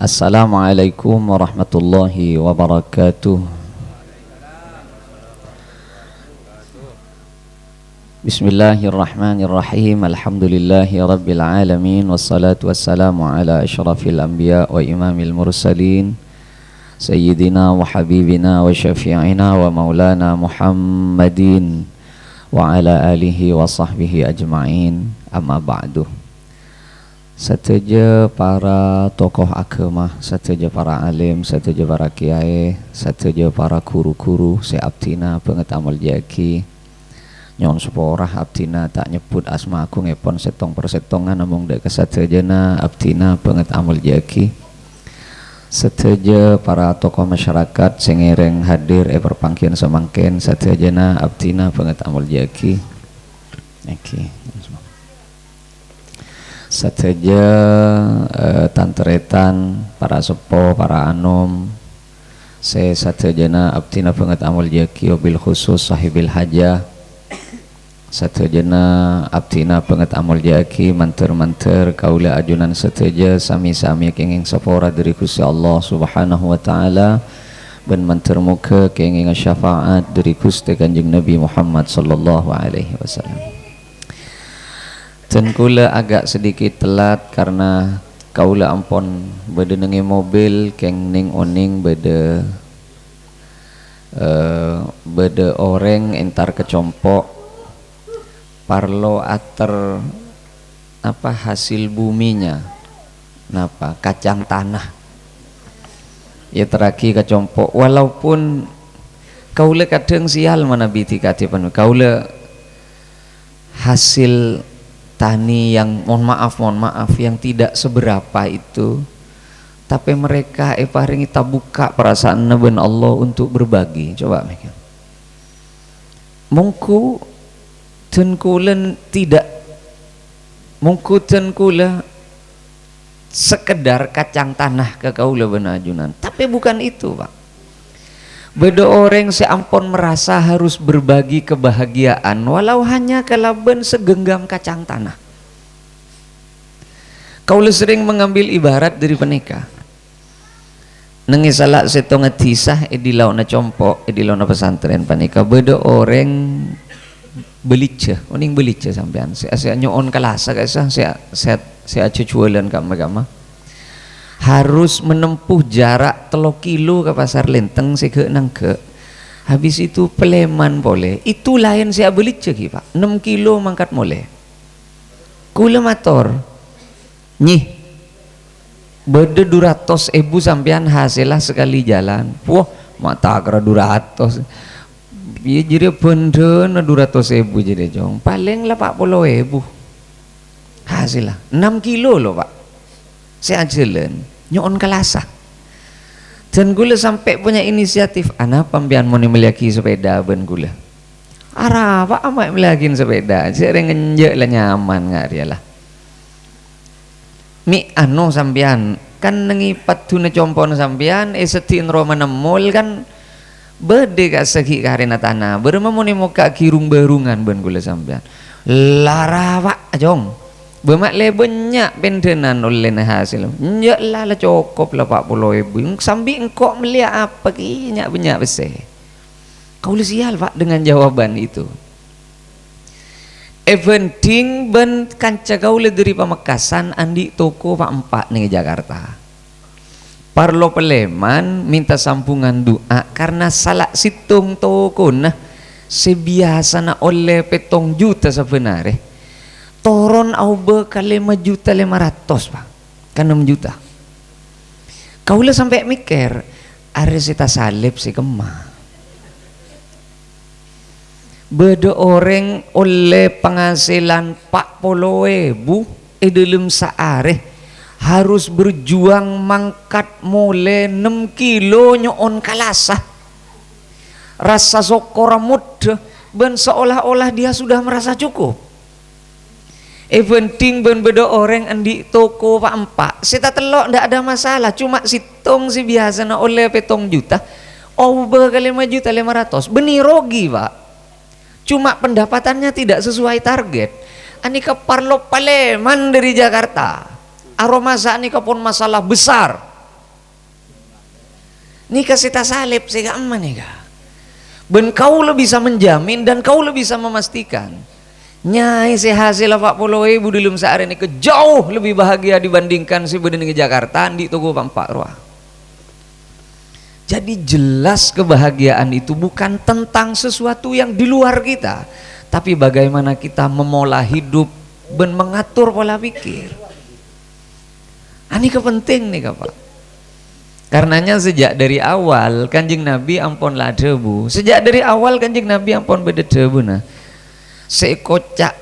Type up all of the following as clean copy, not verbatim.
Assalamualaikum warahmatullahi wabarakatuh. Bismillahirrahmanirrahim. Alhamdulillahi rabbil alamin. Wassalatu wassalamu ala asyrafil anbiya wa imamil mursalin Sayyidina wa habibina wa syafi'ina wa maulana Muhammadin wa ala alihi wa sahbihi ajma'in. Amma ba'du. Sateja para tokoh agama, sateja para alim, sateja para kiai, sateja para guru-guru seabtina banget amal jaki. Nyon sepora abtina tak nyebut asma aku ngepon setong persetongan namung dek kesatejana abtina banget amal jaki. Sateja para tokoh masyarakat sengereng hadir perpangkian semangken satejana abtina banget amal jaki. Oke. Sateja tanteretan para sepo, para anom, saya satejana abtina banget amal jaki wabil khusus sahibil hajah. Satejana abtina banget amal jaki manter-manter kaula ajunan sateja sami-sami kenging sapora dari Gusti Allah Subhanahu wa taala ben manter muka kenging syafaat dari Gusti Kanjeng Nabi Muhammad sallallahu alaihi wasallam. Dan kula agak sedikit telat karena kaula ampon beda nengi mobil keng ning oning beda oreng entar kecompok parlo ater apa hasil buminya napa kacang tanah ya teraki kecompok walaupun kaula kadang sial mana biti katipan kaula hasil tani yang mohon maaf yang tidak seberapa itu, tapi mereka paringi tabuka perasaan naben Allah untuk berbagi. Coba mikir mungku tengkulen tidak mungku tengkula sekedar kacang tanah ke kaula benajunan, tapi bukan itu Pak. Beda orang seampun merasa harus berbagi kebahagiaan walau hanya kalaban segenggam kacang tanah. Kaula sering mengambil ibarat dari penikah. Nengi salah setong tisah di launa compok di launa pesantren panika beda orang belice, oning belice sampean. Saya nyoon kalasa kaisa saya cuculan kama harus menempuh jarak 3 kilo ke pasar Lenteng seke nangke. Habis itu Peleman boleh. Itu lain saya beli cegi Pak. 6 kilo mangkat boleh. Kula mator. Nyih. Beda 200.000 sampean hasilah sekali jalan. Wah, mata kira 200. Iya jadi benda 200.000 jadi jong. Paling 40.000. Hasilah 6 kilo loh Pak. Saya jalan nyon kelasa dan gula sampai punya inisiatif anak pembian mau meliaki sepeda ben gula arah apa amat meliakin sepeda sering ngenjek lah nyaman nggak dia lah mi anu sambian kan nengipat tuna compon sambian setin roma nemul kan bede kak segi karena tanah bermamuni muka kirung berungan ben gula sambian lara pak jong bemak le banyak pendenan oleh hasil nyak lah cukup lah 40.000 sambil engkau melihat apa ki banyak besar kau sial Pak dengan jawaban itu eventing ben kanca kau dari Pamekasan andi toko Pak 4 nih Jakarta parlo Peleman minta sampungan doa karena salah situng toko nah sebiasa na oleh 7 juta sebenarnya toron auba kali 5.500.000 Pak kan 6 juta kaulah sampai mikir aresita salib si kemah beda orang oleh penghasilan 40.000 dalam seareh harus berjuang mangkat mulai 6 kilo nyoon kalasah rasa sokora muda ben seolah-olah dia sudah merasa cukup eventing ben beda orang andi toko Pak 4 sita telok ndak ada masalah cuma situng si biasa na oleh 7 juta over kali 5.500.000 benih rogi Pak cuma pendapatannya tidak sesuai target anika parlo Paleman dari Jakarta aroma anika pun masalah besar Nika sita salib sega aman nika. Ben kau lebih bisa menjamin dan kau lebih bisa memastikan. Nyai si hasil 40.000 dalam sehari ini jauh lebih bahagia dibandingkan si beden ke Jakarta di toko pampak ruah. Jadi jelas kebahagiaan itu bukan tentang sesuatu yang di luar kita, tapi bagaimana kita memola hidup dan mengatur pola pikir. Ini kepenting nih Pak. Karenanya sejak dari awal Kanjeng Nabi amponlah debu. Sejak dari awal Kanjeng Nabi ampon beda debu nah. Sekocak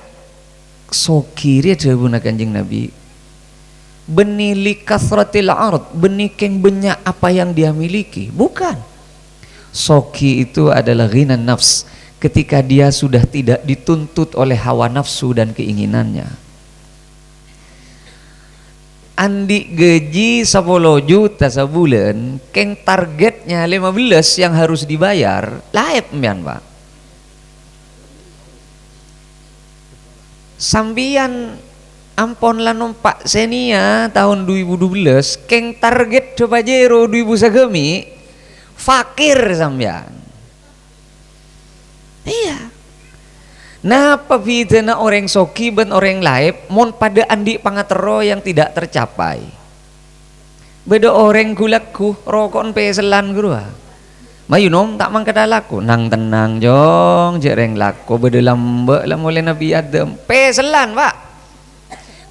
sokiri debu na Kanjeng Nabi. Benili kasratil ard, benikeng banyak apa yang dia miliki. Bukan. Soki itu adalah ghina nafs, ketika dia sudah tidak dituntut oleh hawa nafsu dan keinginannya. Andi gaji 10 juta sebulan, keng targetnya 15 yang harus dibayar, laep mbian Pak. Sambian ampon lah numpak senia tahun 2012 keng target coba jero 2000 sagemi fakir sambian. Iya. Napa bidana orang soki ben orang laib mon pada andi pangatero yang tidak tercapai. Beda orang gulaku rokon peselan gua. Mayunom tak mangkadalaku nang tenang jong jereng laku beda lambe lah mulai Nabi Adam peselan Pak.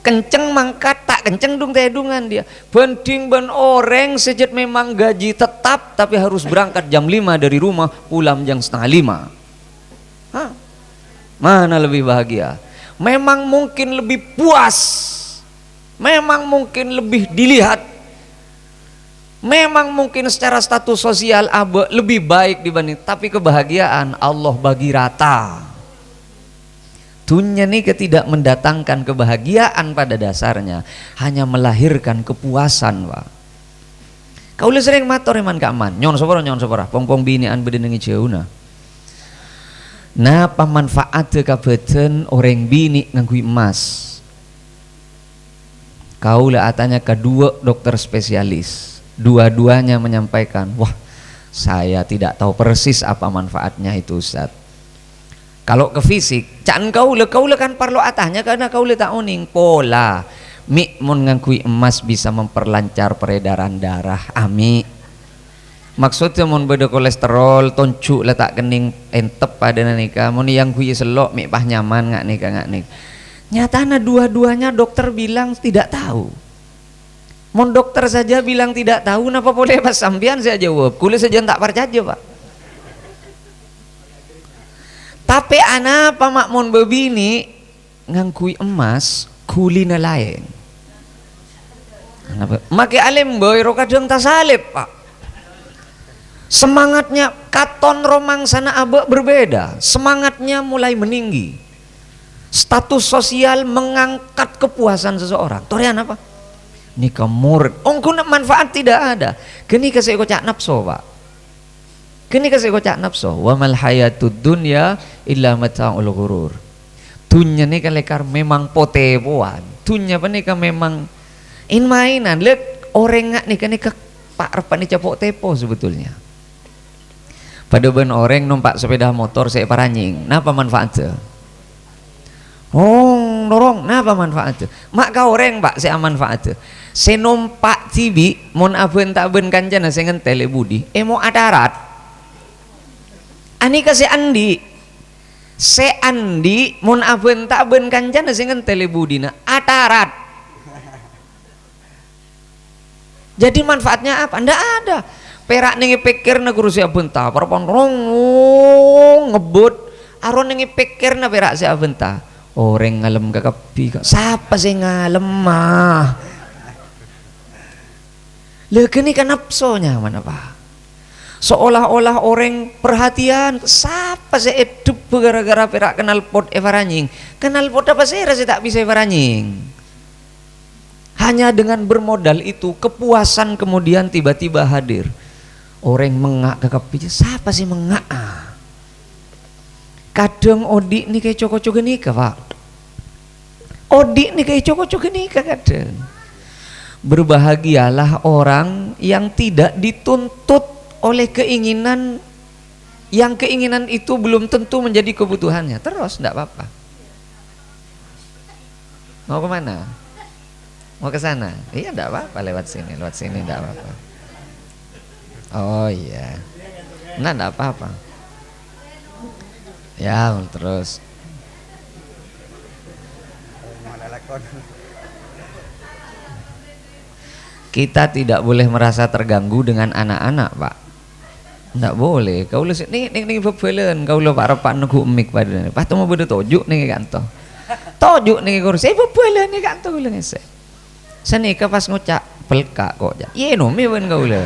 Kenceng mangkat tak kenceng dung tedungan dia. Penting ben orang sejak memang gaji tetap tapi harus berangkat jam 5 dari rumah pulang jam setengah 5. Hah? Mana lebih bahagia? Memang mungkin lebih puas, memang mungkin lebih dilihat, memang mungkin secara status sosial lebih baik dibanding, tapi kebahagiaan Allah bagi rata. Dunia ini tidak mendatangkan kebahagiaan pada dasarnya, hanya melahirkan kepuasan Pak. Kau sering matur iman keaman nyon sopora pong binian bedenengi jeuna. Napa manfaat kabeten orang bini nganggu emas. Kau lah atanya kedua dokter spesialis, dua-duanya menyampaikan, wah saya tidak tahu persis apa manfaatnya itu Ustaz. Kalau ke fisik, can kau lah kan perlu atanya karena kau lah tak uning pola. Mi mun nganggu emas bisa memperlancar peredaran darah, ami. Maksudnya mun beda kolesterol toncu letak kening entep pada nikah mun yang kui selok mi pah nyaman ngak nikah nyatana dua-duanya dokter bilang tidak tahu. Mun dokter saja bilang tidak tahu napa boleh pas sambian saya jawab kulit saja tak percaya Pak. Tapi anak apa mak mun bebini ngangkui emas kulina lain make alim boy ro kadang tak salib Pak. Semangatnya katon romang sana abek berbeda, semangatnya mulai meninggi, status sosial mengangkat kepuasan seseorang. Torian apa? Nikah murid, ongkuna manfaat tidak ada. Kini kasih kocak nafsu Pak. Kini kasih kocak nafsu. Wa mal hayatud dunya illa mata'ul ghurur. Dunya ni kan lekar memang potepoan. Dunya apa ni kan memang in mainan. Lek orang ngak ni kan pak repan ni capok tepo sebetulnya. Pada ben orang numpak sepeda motor saya paranying, napa manfaatnya? Oh, dorong, napa manfaatnya? Mak kau orang Pak, saya manfaatnya. Saya numpak tibi, mon aben tak ben kanjana saya ngentel budi, mau adarat. Ani kasih andi, saya andi, mon aben tak ben kanjana saya ngentel budi na adarat. Jadi manfaatnya apa? Ndak ada. Perak nengi pikir na guru siya benta, parpon rong ngebut, aron nengi pikir na perak siya benta. Orang ngalem kakapi, siapa sih ngalem mah? Lekeni kan nafsunya mana Pak? Seolah-olah orang perhatian, siapa sih hidup gara-gara perak kenal pot evaranying? Kenal pot apa sih rasa tak bisa evaranying? Hanya dengan bermodal itu kepuasan kemudian tiba-tiba hadir. Orang mengak kekapi, siapa sih mengak? Kadang Odi nih kayak coko-coko nikah Pak. Odi nih kayak coko-coko nikah kadang. Berbahagialah orang yang tidak dituntut oleh keinginan yang keinginan itu belum tentu menjadi kebutuhannya. Terus enggak apa-apa. Mau kemana? Mau ke sana? Iya enggak apa-apa, lewat sini enggak apa-apa. Oh iya. Nah enggak apa-apa. Ya terus. Kita tidak boleh merasa terganggu dengan anak-anak, Pak. Nggak boleh. Kau lu nih bebelen, kau lu pak nugu emik pada. Pak mau beda tojuk nih kanto. Tojuk nih kursi bebelen nih kanto kau ngese. Seni ke pas ngucap pelka kok ja. Ye no mi ben kau lu.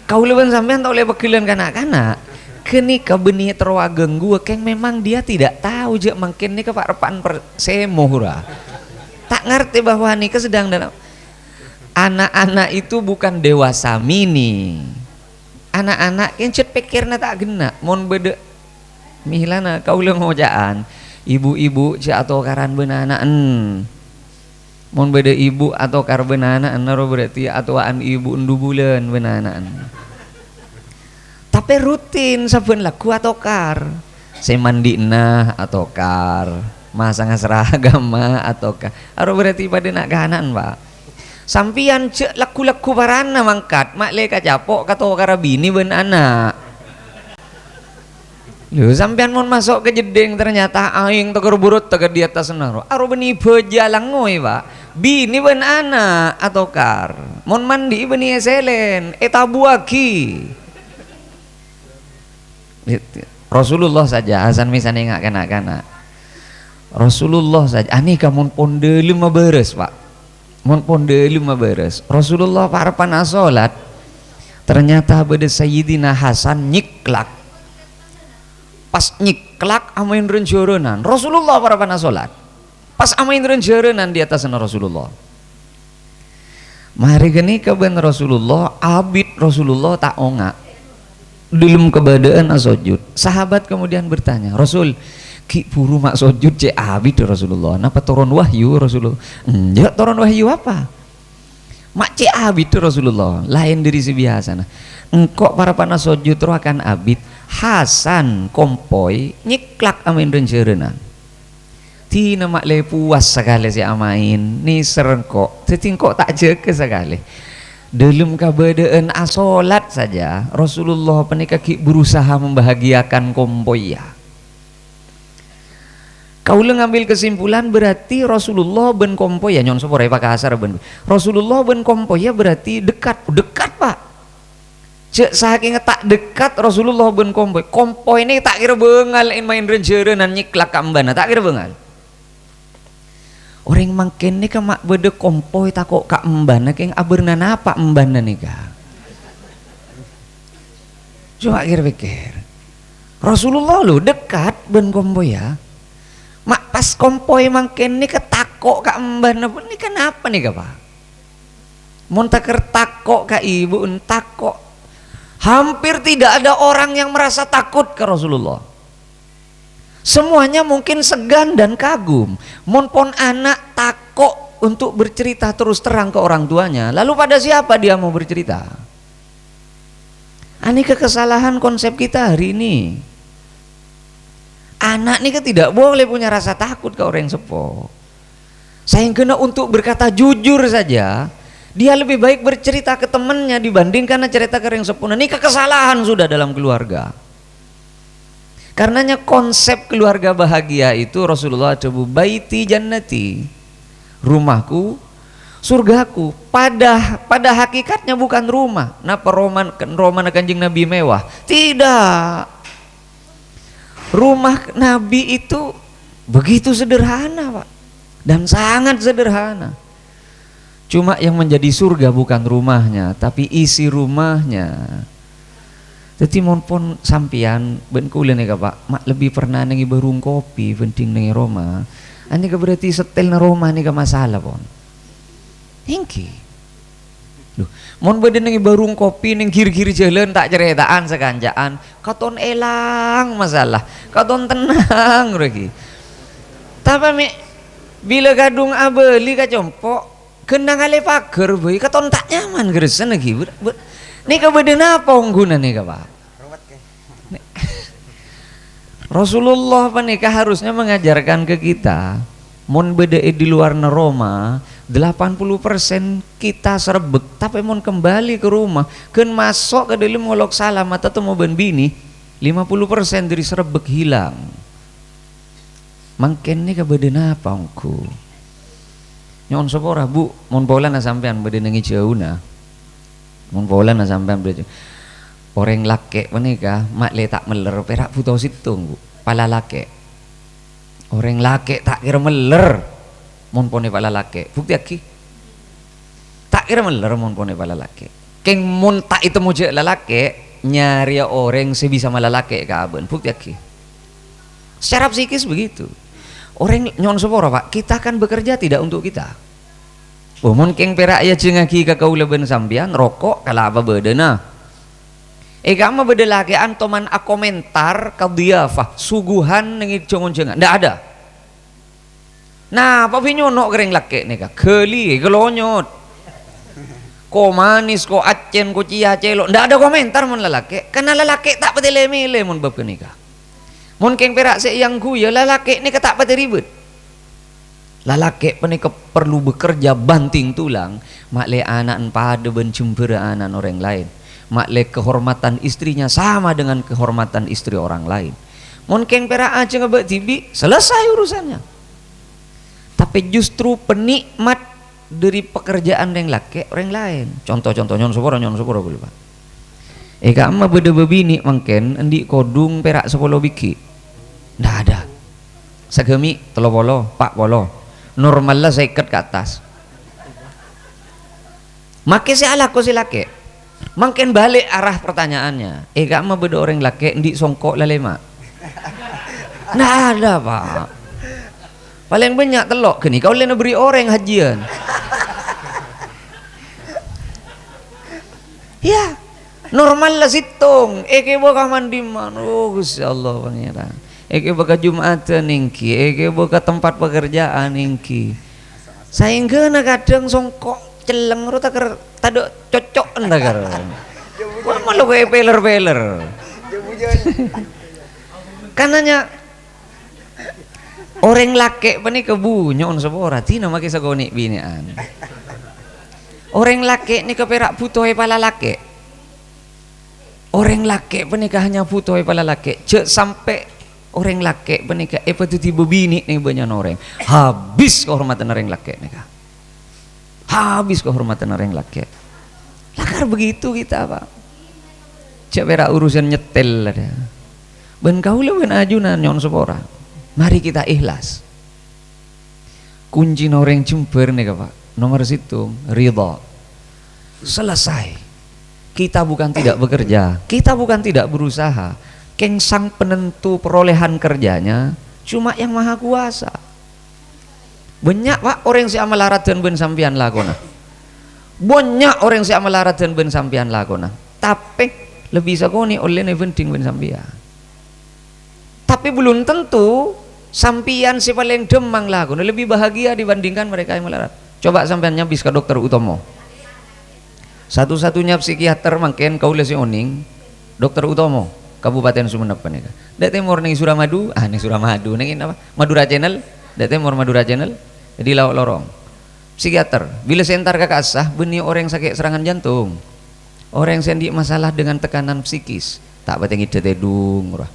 Kau lu ben sampean tak boleh bebelen kanak-kanak. Kini benih terwageng gua keng memang dia tidak tahu je mungkin nih ke pak repan semohura. Tak ngerti bahwa nikah sedang dalam anak-anak itu bukan dewasa mini. Anak-anak yang cet pikirna tak gena mon bede mihilana kau le ngojaan ibu-ibu ce atau karan benanaan mon bede ibu atau kar benanaan naro berarti atuan ibu endu bulan benanaan tapi rutin saben laku atau kar saya mandi nah atau kar masang seragama atau kar aro berarti pada nak kahanan Pak. Sampian cek laku-laku parana mangkat mak le kacapok kato karabini ben anak. Lho sampian mon masuk ke jeding ternyata aing teker burut teker di atas senaro. Aro beni bejalang ngoi, Pak. Bini ben anak atau kar. Mon mandi beni eselen etabuaki. Rasulullah saja Hasan misalnya enggak kena-kena. Rasulullah saja ani kamun ponde 5 beres, Pak. Mon ponde 5 beres Rasulullah parapan salat ternyata beda Sayyidina Hasan nyiklak pas nyiklak amain renjoronan Rasulullah parapan salat pas amain renjoronan di atas Rasulullah mari geni keben Rasulullah abid Rasulullah tak onga dalam kebadaan asojud sahabat kemudian bertanya Rasul ki buru mak sujud cek abid Rasulullah napa turun wahyu Rasulullah enggak turun wahyu apa mak cek abid Rasulullah lain dari si biasa nah engkau para panas sujud terus akan abid Hasan kompoi nyiklak amin renjerenan tina mak le puas sekali si amain ni serengkok setingkok tak jeke sekali dalam keberadaan asolat saja Rasulullah penikaki berusaha membahagiakan kompoi ya. Kau ngambil kesimpulan berarti Rasulullah ben kompoy ya nyon sopore pakai asar ben Rasulullah ben kompoy ya berarti dekat Pak cek saking tak dekat Rasulullah ben kompoy ini tak kira bengal main renjerenan nyiklak kambana tak kira bengal orang makin nih ke mak bede kompoy tak kok kak mbana keng aberna apa mbana nih kak coba kira pikir Rasulullah lu dekat ben kompoy ya mak pas kompoi makin nih ketakok kak mbak ini kenapa nih kak Pak mau taker takok kak ibu takok hampir tidak ada orang yang merasa takut ke Rasulullah semuanya mungkin segan dan kagum mon pon anak takok untuk bercerita terus terang ke orang tuanya lalu pada siapa dia mau bercerita ini kesalahan konsep kita hari ini anak ini kan tidak boleh punya rasa takut ke orang sepuh. Saya kena untuk berkata jujur saja. Dia lebih baik bercerita ke temannya dibandingkan cerita ke orang sepuh. Nah, ini kesalahan sudah dalam keluarga. Karenanya konsep keluarga bahagia itu Rasulullah coba baiti jannati, rumahku, surgaku. Pada hakikatnya bukan rumah. Napa roman Kanjeng Nabi mewah? Tidak. Rumah Nabi itu begitu sederhana Pak dan sangat sederhana cuma yang menjadi surga bukan rumahnya tapi isi rumahnya jadi monpon sampian ben kula nih Pak mak lebih pernah nengi barung kopi penting nengi Roma ini berarti setel na Roma nih masalah pon hingki mon beden nengi barung kopi neng kiri-kiri jalan tak ceritaan sekanjaan katon elang masalah katon tenang lagi tapi bila kadung abeli kacompok kena ngale pager boy katon tak nyaman geresen lagi nih kebeden apa guna nih Pak Rasulullah panika harusnya mengajarkan ke kita mon beda di luar Roma 80% kita serebek tapi mon kembali ke rumah kan masuk ke dalam ngolok salam atau mau ben bini 50% dari serebek hilang mangken nih kebeden apa engku nyon sopora bu mon pola na sampean beden ngi jauna mon pola na sampean beden orang laki menikah mak le tak meler perak putus situng bu pala laki orang laki tak kira meler mon pone pala laki bukti aki tak kira meler mon pone pala laki keng mon tak itu moje lalaki nyari orang sebisa malalaki kaben bukti aki secara psikis begitu orang nyon sepora Pak kita kan bekerja tidak untuk kita mon keng perak ya cengaki ke kaula ben sambian rokok kala apa bedena kama beda laki antoman a komentar kadiyafah suguhan nengi congon-cengan ndak ada nah apa nyono kering laki nih kak geli gelonyot ko manis ko acen ko cia celo ndak ada komentar mon lalaki karena lalaki tak petele-mele mon bab kenikah mon keng perak se yang guya lalaki nih tak pati ribet lalaki penika perlu bekerja banting tulang makle anak pada ben cembera anak orang lain makle kehormatan istrinya sama dengan kehormatan istri orang lain mon keng perak aja ngebek tibi selesai urusannya tapi justru penikmat dari pekerjaan yang laki orang lain contoh-contoh nyon sepura boleh Pak kama beda bebini mangken endi kodung perak 10 biki ndak ada sagemi 30 40 normal lah saya ikat ke atas make si ala ko si laki mungkin balik arah pertanyaannya gak mah beda orang laki di songkok lalema nah ada Pak paling banyak telok gini kau lena beri orang hajian ya normal lah situng boka mandi man oh Gusti Allah pangeran boka Jumatan ningki boka tempat pekerjaan ningki sehingga kadang songkok celeng ru tak tado cocok endagar malu kayak peler kananya orang laki pani kebunyon sepora tina make sagoni binean orang laki ni keperak butuh pala laki orang laki penikah hanya butuh pala laki cek sampai orang laki penikah tiba bini nih banyak orang habis kehormatan orang laki nikah habis kehormatan orang laki lakar begitu kita Pak cek perak urusan nyetel ada ben kau ben ajunan nyon sepora mari kita ikhlas kunci orang jember nih Pak nomor situ ridha selesai kita bukan tidak bekerja kita bukan tidak berusaha keng sang penentu perolehan kerjanya cuma yang maha kuasa banyak Pak orang si amalarat dan ben sampian lakona banyak orang si amalarat dan ben sampian lakona tapi lebih sakoni oleh ne penting ben sampian tapi belum tentu sampian si paling demang lakona lebih bahagia dibandingkan mereka yang melarat coba sampian nyabis ke dokter Utomo satu-satunya psikiater mangken kaula si oning dokter Utomo Kabupaten Sumeneb panika. Dek timur ning Suramadu, ning Suramadu ning apa? Madura Channel, dek timur Madura Channel. Jadi lauk lorong. Psikiater, bila sentar kakasah beni orang sakit serangan jantung. Orang yang sendi masalah dengan tekanan psikis, tak batengi tetedung rah.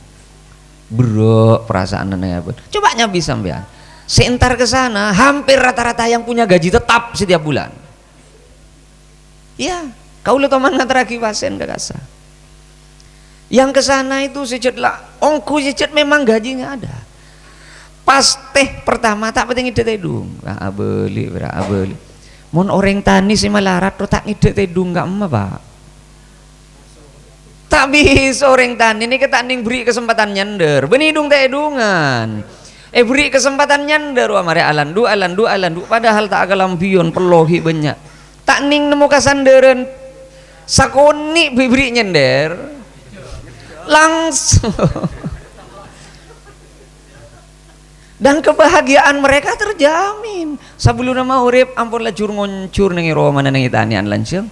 Bro, perasaan apa? Coba nyabis sampean. Sentar ke sana, hampir rata-rata yang punya gaji tetap setiap bulan. Ya, kau lu teman ngantaraki pasien kakasah. Yang ke sana itu sejat lah ongku sejat memang gajinya ada pas teh pertama tak penting ide tedung beli mon orang tani si malarat tak ide tedung nggak emma Pak tak bisa orang tani ini ketaning beri kesempatan nyender benidung tedungan beri kesempatan nyender amare alan du padahal tak agalampion pelohi banyak tak ning nemu kasanderen sakoni bibri nyender langsung dan kebahagiaan mereka terjamin. Sebelum nama urip ampun lacur ngoncur nengi Roma nengi tanian langsung.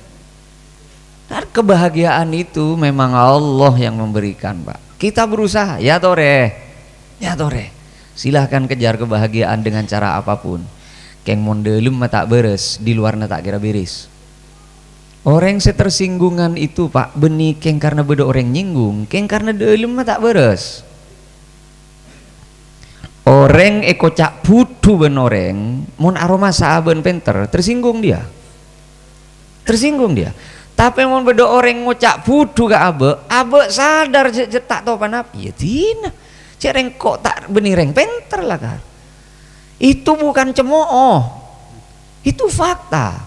Dan kebahagiaan itu memang Allah yang memberikan, Pak. Kita berusaha, ya tore, ya tore. Silahkan kejar kebahagiaan dengan cara apapun. Keng mondelum tak beres, di luarnya tak kira beres. Orang setersinggungan itu, Pak, benih keng karena beda orang nyinggung, keng karena delum tak beres. Orang ekocak putu ben orang, mon aroma saben penter, tersinggung dia. Tersinggung dia. Tapi mon beda orang ngocak putu ke abe sadar tak tahu panap. Ya tina. Cereng kok tak benireng penter lah kan. Itu bukan cemooh. Itu fakta.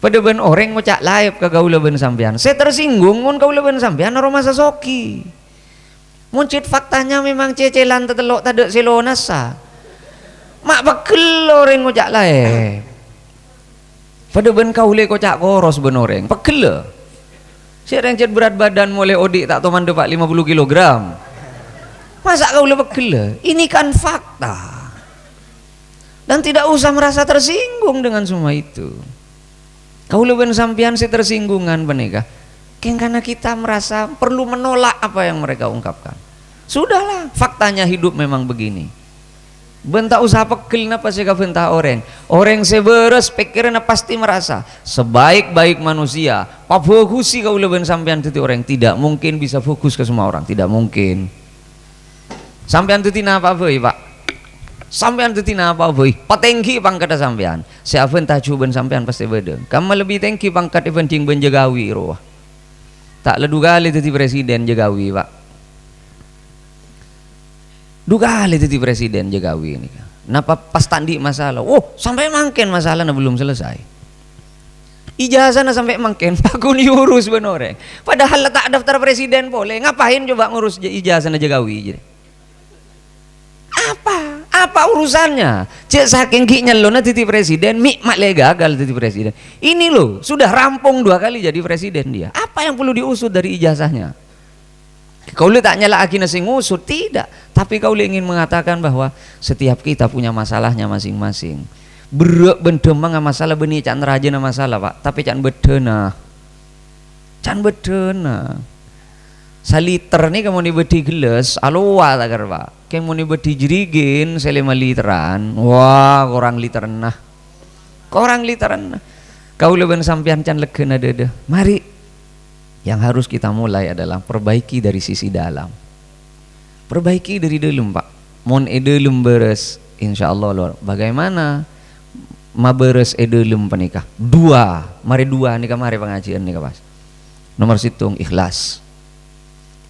Pada ben orang ngocak laib ke gaula ben sampean. Saya tersinggung mon gaula ben sampean aroma sasoki. Muncit faktanya memang cecelan tetelok tak selonasa. Mak bekel orang ngocak laib. Pada ben kaule kocak koros ben orang pekel. Saya yang berat badan mulai odik tak toman depak 50 kg. Masa kaule pekel? Ini kan fakta. Dan tidak usah merasa tersinggung dengan semua itu. Kaule ben sampean si tersinggungan benika. Karena kita merasa perlu menolak apa yang mereka ungkapkan. Sudahlah, faktanya hidup memang begini. Bentak usaha pekel napa sih bentah orang. Orang seberes pikirannya pasti merasa sebaik-baik manusia. Pak fokusi kau lebih sampean titi orang tidak mungkin bisa fokus ke semua orang, tidak mungkin. Sampean titi apa boy Pak? Sampean titi apa boy? Patengki pangkat sampean. Siapa entah cuban sampean pasti beda. Kamu lebih tengki pangkat penting benjegawi roh. Tak ledu kali titi presiden jegawi Pak. Dua kali titi presiden jegawi ini. Napa pas tandi masalah? Oh sampai mangken masalahnya belum selesai. Ijazahnya sampai mangken. Aku diurus benoreng. Padahal tak daftar presiden boleh. Ngapain coba ngurus ijazahnya jegawi? Jadi. Apa urusannya? Cek saking ginya lo na titi presiden, mak le gagal titi presiden. Ini loh sudah rampung 2 kali jadi presiden dia. Apa yang perlu diusut dari ijazahnya? Kau tak nyala akhirnya sing ngusut tidak, tapi kau ingin mengatakan bahwa setiap kita punya masalahnya masing-masing. Berak bendemang masalah benih can rajin masalah Pak, tapi can bedena, saliter nih kamu nih beti gelas, aloa tagar Pak. Kamu nih beti jerigin selima literan, wah korang literan nah, kau lebih sampian can legen ada. Mari. Yang harus kita mulai adalah perbaiki dari sisi dalam. Perbaiki dari dalam Pak. Mon edelum beres, insya Allah lor. Bagaimana ma beres edelum penikah? 2, mari 2 nikah mari pengajian nikah Pas. Nomor situng ikhlas.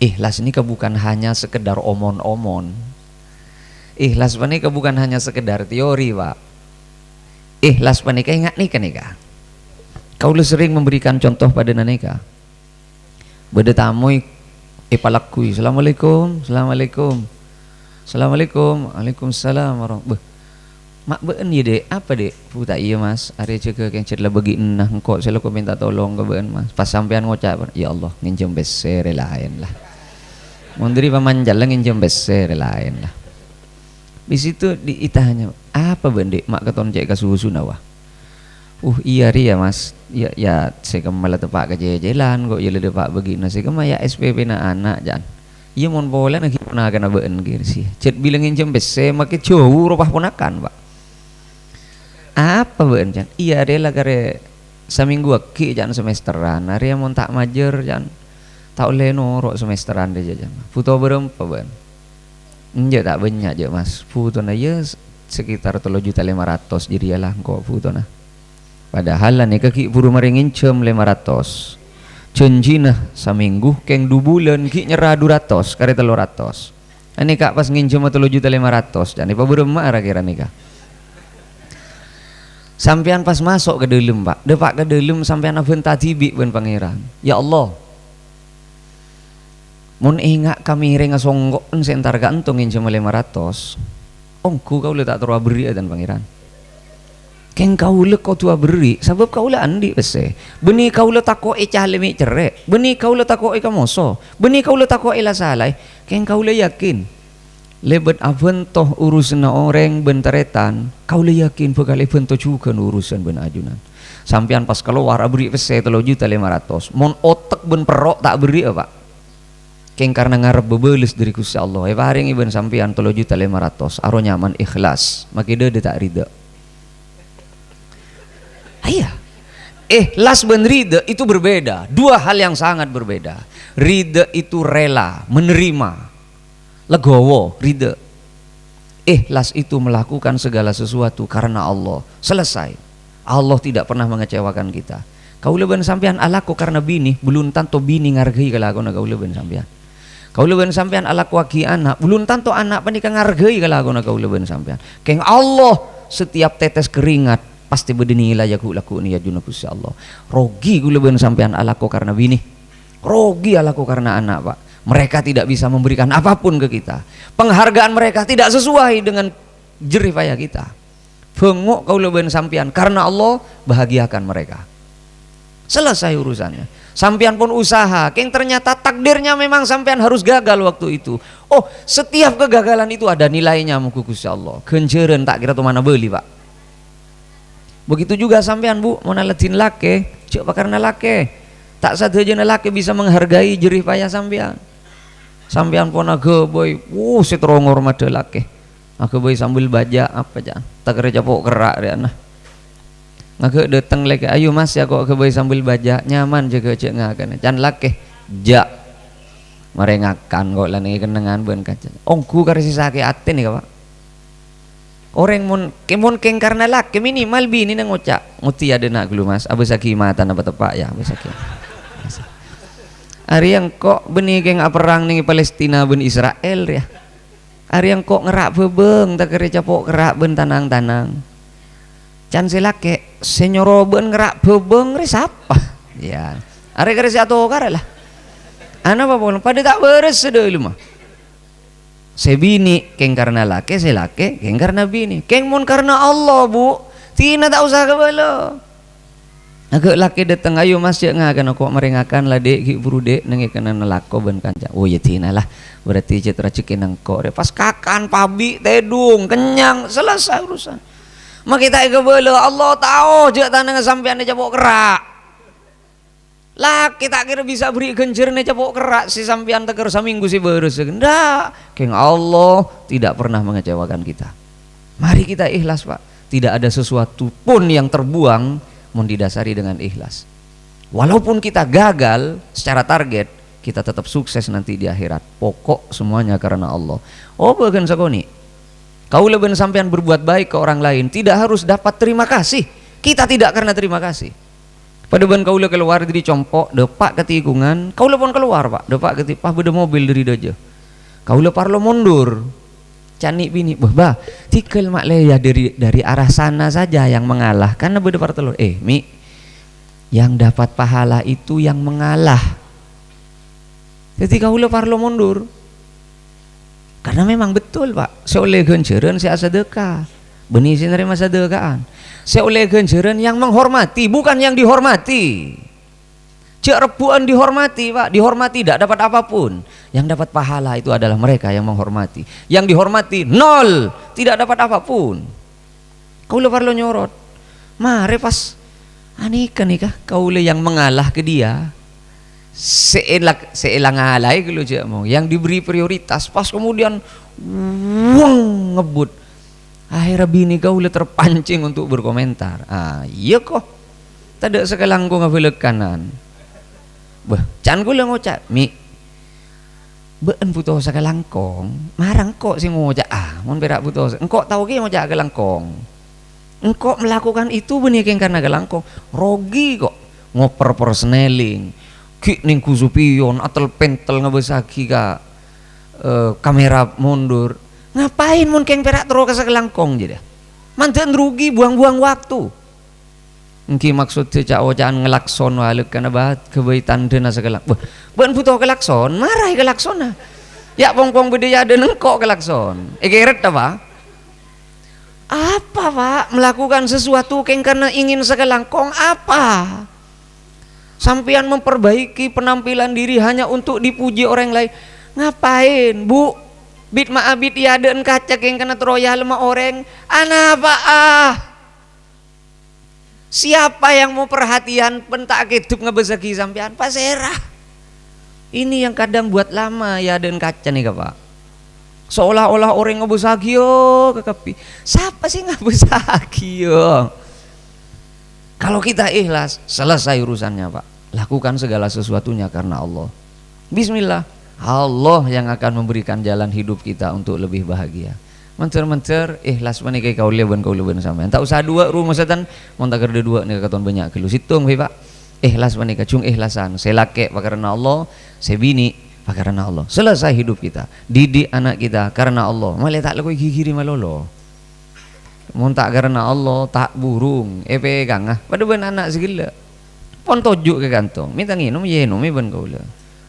Ikhlas ini bukan hanya sekedar omon-omon. Ikhlas penikah bukan hanya sekedar teori Pak. Ikhlas penikah ingat nikah. Kau lu sering memberikan contoh pada nikah. Beda tamu ipalakui assalamualaikum waalaikumsalam warahmatullahi mak beun ya dek apa dek puta iya mas are ceke yang cerita bagi enah engkau saya kok minta tolong ke beun mas pas sampean ngocap ya Allah nginjem besere lain lah mundiri pamanjal nginjem besere lain lah di situ diitanya apa bendek mak keton cek kasusu nawa iya ria mas ya saya kemala tepak ke jalan kok ya lede pak begini saya kemaya SPP na anak jan iya mon boleh nak kita nak kena beun gitu sih cet bilangin jam bese makai jauh rupah ponakan Pak apa beun jan iya rela kare seminggu aki jan semesteran area mon tak majer jan tak oleh norok semesteran deh jan foto berempa beun enggak tak banyak aja mas foto na ya sekitar 3.500.000 jadi lah kok foto na padahal nih kaki buru maringin cem 500 janjina seminggu keng 2 bulan ki nyerah 200 kare 300 ini kak pas nginjem 3.500.000 dan ipa berema kira nih kak sampean pas masuk ke dalam Pak depak ke dalam sampean aventa tibi ben pangeran ya Allah mun ingat kami renga songgok sentar gantung nginjem 500 ongku kau letak terus beri dan pangeran keng kau le kau tua beri sebab kau le andi bese beni kau le tako calemi cerek beni kau le tako kamoso beni kau le tako la salai keng kau le yakin lebet abentoh urusan orang benteretan kau le yakin bakal abentoh juga urusan ben ajunan sampean pas keluar beri pese 3.500.000 mon otak ben perok tak beri apa keng karena ngarep bebelis dari Gusti Allah paring iben sampean 3.500.000 aro nyaman ikhlas makida dia tak rida ayah ikhlas ben rida itu berbeda dua hal yang sangat berbeda rida itu rela menerima legowo, ridha. Ikhlas itu melakukan segala sesuatu karena Allah. Selesai. Allah tidak pernah mengecewakan kita. Kaula ben sampean alaku karena bini, belum tanto bini ngargai kalago na kaula ben sampean. Kaula ben sampean alaku aki anak, belum tanto anak panika ngargai kalago na kaula ben sampean. Keng Allah setiap tetes keringat pasti bedeni layaku laku ni ya juna Gusti Allah. Rogi kula ben sampean alaku karena bini. Rogi alaku karena anak, Pak. Mereka tidak bisa memberikan apapun ke kita. Penghargaan mereka tidak sesuai dengan jerih payah kita. Bengok kau leben sampian karena Allah bahagiakan mereka. Selesai urusannya. Sampian pun usaha, keng ternyata takdirnya memang sampian harus gagal waktu itu. Oh, setiap kegagalan itu ada nilainya muku Gusti Allah. Kenjeren tak kira tuh mana beli, Pak. Begitu juga sampian Bu, mau naletin lake, coba karena lake. Tak saja laki bisa menghargai jerih payah sampean. Sampean pun aga boy, seterongor made laki. Aga boy sambil baja apa aja. Tak kerja pok kerak dia nah. Aga datang lagi, ayo mas ya kok aga boy sambil baja nyaman jaga cek ngakan. Can laki, ja. Merengakan kok lani kenangan ben kaca. Ongku karisi sakit aten nih Pak. Orang mon keng karena laki minimal bini nang ngocak. Nguti ada nak dulu mas. Abu saki mata apa tepak ya, abu saki. Ari yang kok benih keng perang nih Palestina ben Israel ya. Ari yang kok ngerak bebeng tak kira capok kerak ben tanang-tanang. Can selake senyoro ben ngerak bebeng res apa? Ya. Ari kira si atau kare lah. Ana apa pun pada tak beres sedelu mah. Sebini keng karena lake selake keng karena bini. Keng mon karena Allah Bu. Tina tak usah kebalo. Agak laki datang ayo mas ya ngakan kok merengakan lah dek ki buru dek nengi kena nelako ben kanca. Oh ya tina lah berarti citra cekin nangko pas kakan pabi tedung kenyang selesai urusan. Mak kita ega bela Allah tahu je tanang sampean capok kerak. Lah kita kira bisa beri genjer ne capok kerak si sampean teker saminggu si beres ndak. Keng Allah tidak pernah mengecewakan kita. Mari kita ikhlas Pak. Tidak ada sesuatu pun yang terbuang mau didasari dengan ikhlas. Walaupun kita gagal secara target, kita tetap sukses nanti di akhirat. Pokok semuanya karena Allah. Oh bahkan sakoni, kau leben sampean berbuat baik ke orang lain tidak harus dapat terima kasih. Kita tidak karena terima kasih. Pada ban kau keluar dari compok, depak ketikungan, kau pun keluar Pak, depak ketipah beda mobil dari dojo. Kau parlo mundur. Canik bini, bah, tikel mak ya dari arah sana saja yang mengalah karena beda telur. Mi, yang dapat pahala itu yang mengalah. Ketika ulah parlo mundur, karena memang betul Pak. Saya oleh genceran saya sedekah, benih saya nerima sedekahan. Saya oleh genceran yang menghormati, bukan yang dihormati. Cek rebuan dihormati Pak, dihormati tidak dapat apapun. Yang dapat pahala itu adalah mereka yang menghormati. Yang dihormati nol, tidak dapat apapun. Kau le parlo nyorot. Mare pas anika nikah kau le yang mengalah ke dia. Seelang ngalai kalau cek mau. Yang diberi prioritas pas kemudian wong ngebut. Akhirnya bini kau le terpancing untuk berkomentar. Iya kok. Tidak sekelangkung ngabelek kanan. Bah, can kula ngocak mi beun puto sa kalangkong marang kok sing ngocak mun perak puto engkok tahu ki ngocak kalangkong engkok melakukan itu benih keng karena kalangkong rogi kok ngoper persneling ki ning kusupion atel pentel ngebesaki ka kamera mundur ngapain mun keng perak terus ka kalangkong jadi manten rugi buang-buang waktu. Engki maksud cak wajaan ngelakson walek kana bahat kebaitan dena segala. Bukan butuh kelakson, marah kelakson. Ya pong-pong bedaya den engkok kelakson. Egeret apa? Apa Pak? Melakukan sesuatu keng karena ingin sekelangkong apa? Sampian memperbaiki penampilan diri hanya untuk dipuji orang lain. Ngapain, Bu? bit maabit iadeun kaca yang kena troya lemah orang apa siapa yang mau perhatian pentak kedup ngebesaki sampean pasera. Ini yang kadang buat lama ya dan kaca nih Pak, seolah-olah orang ngebesaki yo kekapi siapa sih ngebesaki yo. Kalau kita ikhlas selesai urusannya Pak, lakukan segala sesuatunya karena Allah. Bismillah, Allah yang akan memberikan jalan hidup kita untuk lebih bahagia. Mencer-mencer ikhlas menikah kau leben sampean. Tak usah dua rumah setan, mau tak kerja dua nih katon banyak kelu. Situng Pak, ikhlas menikah cung ikhlasan. Saya laki karena Allah, saya bini karena Allah. Selesai hidup kita. Didik anak kita karena Allah. Malah tak lekoi gigi malolo. Mau tak karena Allah tak burung. Pegang pada ben anak segala. Pon tojuk ke kantong. Minta nginum yenum ben kau le.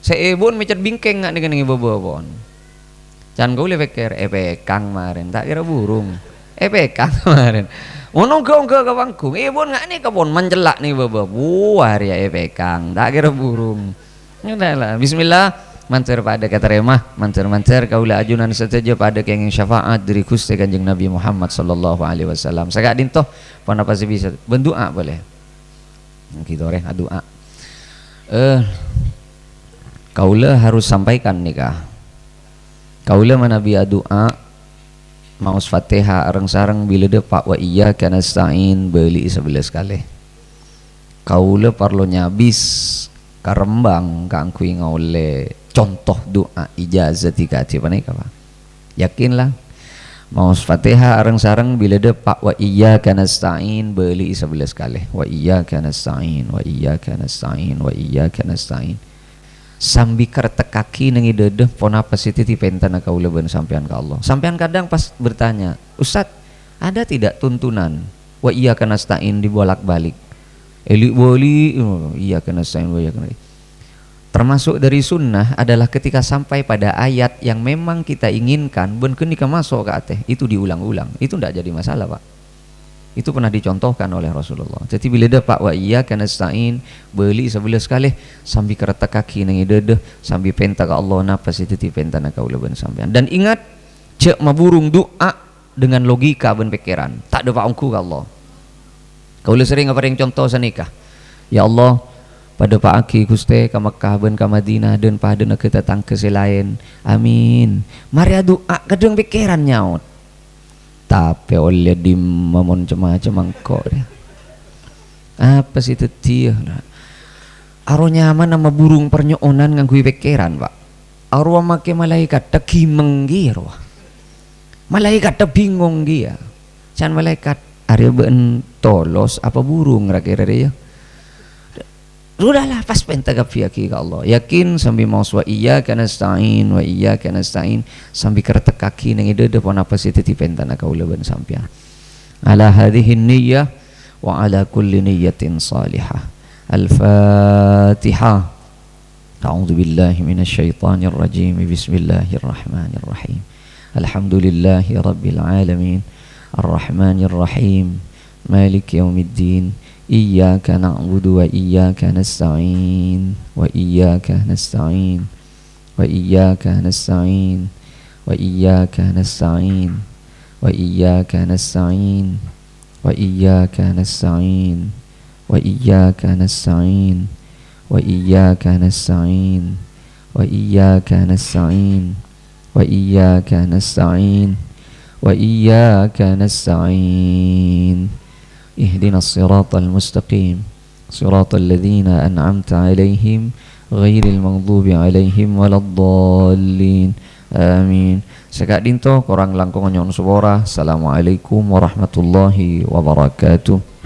Saya ebon mecat bingkeng nggak dengan ibu-ibu pon. Jangan kau le pikir pekang kemarin tak kira burung. Pekang kemarin. Ono ke bangkung. Ebon nggak nih kebon menjelak nih bawa buah ya pekang tak kira burung. Udahlah. Bismillah. Mancer pada kata remah, mancer kaulah ajunan saja pada kenging syafaat dari Gusti Kanjeng Nabi Muhammad sallallahu alaihi wasallam. Sagak dintoh pun apa sih bisa berdoa boleh. Kita orang doa. Kaulah harus sampaikan nikah. Kaulah manabi doa maus Fatihah areng sareng bila depak wa iyyaka nasta'in beli 11 kali. Kaulah parlo nyabis karembang kangkui ngole contoh doa ijazah tiga panika Pak. Yakinlah maus Fatihah areng sareng bila depak wa iyyaka nasta'in beli 11 kali. Wa iyyaka nasta'in wa iyyaka nasta'in wa iyyaka nasta'in. Sambi kertek kaki nengi dedeh pon apa sih titi pentan kaula ben sampean ke Allah. Sampean kadang pas bertanya, "Ustaz, ada tidak tuntunan wa iyyaka nasta'in dibolak-balik?" Eli boli iyyaka nasta'in wa iyyaka. Termasuk dari sunnah adalah ketika sampai pada ayat yang memang kita inginkan ben kenika masuk ke ateh itu diulang-ulang. Itu tidak jadi masalah, Pak. Itu pernah dicontohkan oleh Rasulullah. Jadi bila dah Pak wa iyyaka nasta'in beli 11 kali sambil kereta kaki nang dedeh sambil penta ke Allah napa situ ti penta nak kaula ben sampean. Dan ingat cek maburung doa dengan logika ben pikiran. Tak ada paungku ke Allah. Kaula sering apa yang contoh sanikah. Ya Allah, pada Pak Aki Gusti ka Mekah ben ka Madinah dan pada nak kita tang ke selain. Amin. Mari doa kadang pikiran nyaut. Tapi oleh di mamon macam angkok dia. Apa sih itu dia? Aro nyaman nama burung pernyonan nganggu pikiran Pak. Aro make malaikat tekimeng gi aro. Malaikat te bingung dia. Can malaikat are ben tolos apa burung kira-kira dia. Sudahlah pas pentagap yaki ke Allah. Yakin sambil mau wa iyyaka nasta'in wa iyyaka nasta'in sambil kertek kaki nang ide pon apa sih titi pentana kaula ben sampean. Ala hadhihi niyyah wa ala kulli niyyatin salihah. Al-Fatihah. A'udzu billahi minasy syaithanir rajim. Bismillahirrahmanirrahim. Alhamdulillahi rabbil alamin. Arrahmanir rahim. Maliki yaumiddin. Iyyaka na'budu wa iyyaka nasta'in wa iyyaka nasta'in wa iyyaka nasta'in wa iyyaka nasta'in wa iyyaka nasta'in wa iyyaka nasta'in wa iyyaka nasta'in wa iyyaka nasta'in wa iyyaka nasta'in wa iyyaka nasta'in wa iyyaka nasta'in. اهدنا الصراط المستقيم صراط الذين أنعمت عليهم غير المغضوب عليهم ولا الضالين آمين. Sekak dinto korang langkung nyon subora. Assalamualaikum warahmatullahi wabarakatuh.